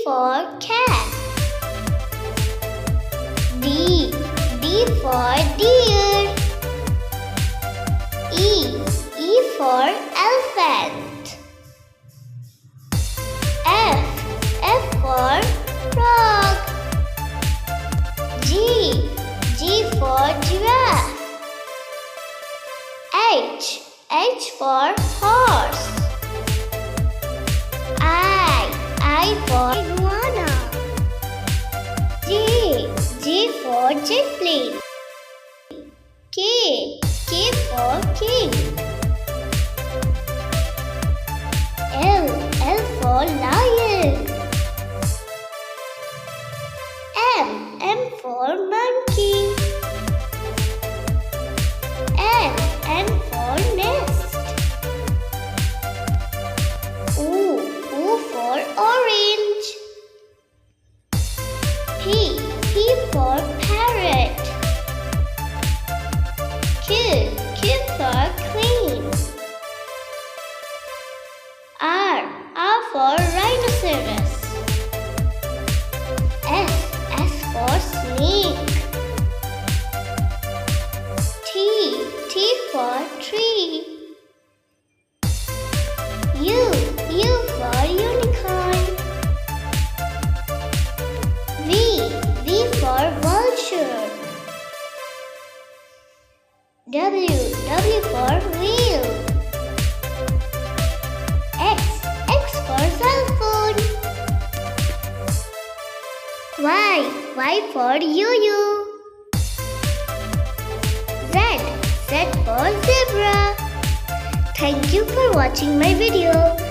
for cat. D for deer. E for elephant. F for frog. G for giraffe. H for horse. I for iguana. J for jet plane. K for king. L for lion. M for monkey. N for nest. O for orange. P for parrot. Q for queen. R for rhinoceros. S for snake. T for tree. U for unicorn. V for vulture. W for wheel. X for cell phone. Y for yo-yo. Z for zebra. Thank you for watching my video.